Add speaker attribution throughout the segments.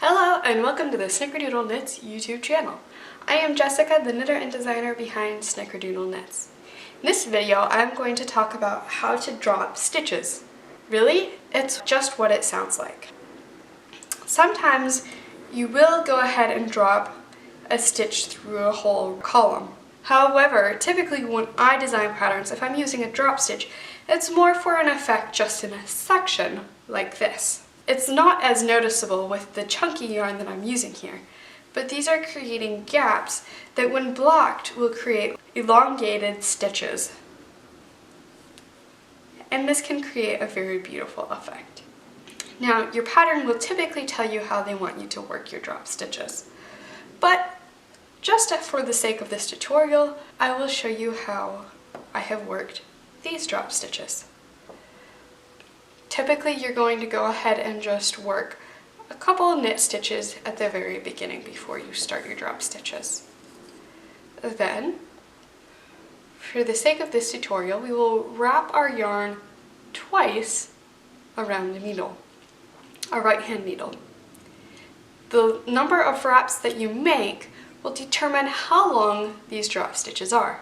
Speaker 1: Hello and welcome to the Snickerdoodle Knits YouTube channel. I am Jessica, the knitter and designer behind Snickerdoodle Knits. In this video, I'm going to talk about how to drop stitches. Really, it's just what it sounds like. Sometimes you will go ahead and drop a stitch through a whole column. However, typically when I design patterns, if I'm using a drop stitch, it's more for an effect just in a section like this. It's not as noticeable with the chunky yarn that I'm using here, but these are creating gaps that when blocked will create elongated stitches. And this can create a very beautiful effect. Now, your pattern will typically tell you how they want you to work your drop stitches, but just for the sake of this tutorial, I will show you how I have worked these drop stitches. Typically, you're going to go ahead and just work a couple knit stitches at the very beginning before you start your drop stitches. Then, for the sake of this tutorial, we will wrap our yarn twice around the needle, our right hand needle. The number of wraps that you make will determine how long these drop stitches are.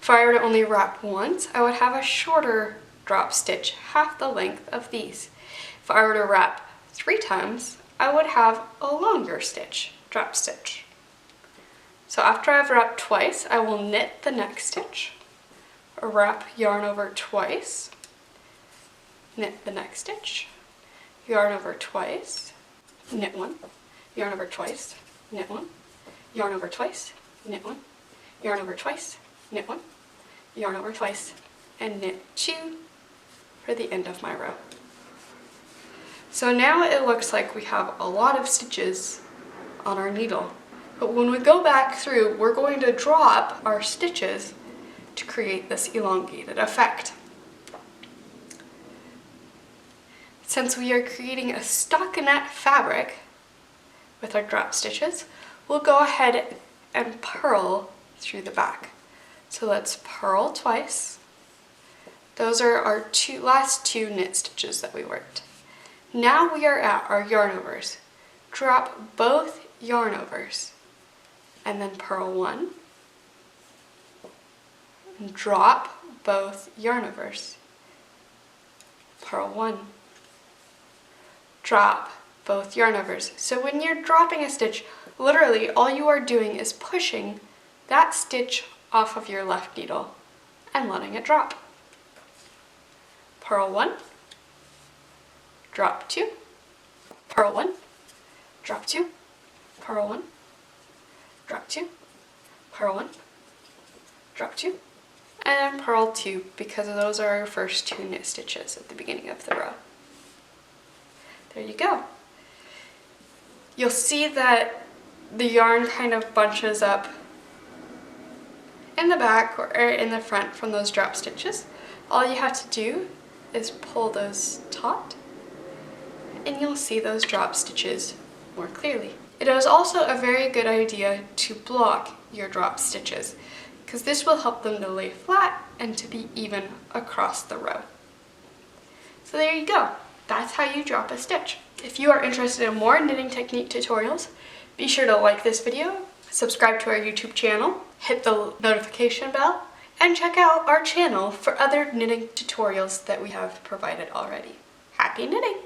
Speaker 1: If I were to only wrap once, I would have a shorter drop stitch, half the length of these. If I were to wrap 3 times, I would have a longer drop stitch. So after I've wrapped twice, I will knit the next stitch, wrap yarn over twice, knit the next stitch, yarn over twice, knit one, yarn over twice, knit one, yarn over twice, knit one, yarn over twice, knit one, yarn over twice, and knit 2 for the end of my row. So now it looks like we have a lot of stitches on our needle, but when we go back through, we're going to drop our stitches to create this elongated effect. Since we are creating a stockinette fabric with our drop stitches, we'll go ahead and purl through the back. So let's purl twice. Those are our last two knit stitches that we worked. Now we are at our yarn overs. Drop both yarn overs and then purl one. And drop both yarn overs. Purl one. Drop both yarn overs. So when you're dropping a stitch, literally all you are doing is pushing that stitch off of your left needle and letting it drop. Purl one, drop two, purl one, drop two, purl one, drop two, purl one, drop two, and purl two, because those are our first 2 knit stitches at the beginning of the row. There you go. You'll see that the yarn kind of bunches up in the back or in the front from those drop stitches. All you have to do is pull those taut and you'll see those drop stitches more clearly. It is also a very good idea to block your drop stitches because this will help them to lay flat and to be even across the row. So there you go. That's how you drop a stitch. If you are interested in more knitting technique tutorials, be sure to like this video, subscribe to our YouTube channel, hit the notification bell, and check out our channel for other knitting tutorials that we have provided already. Happy knitting!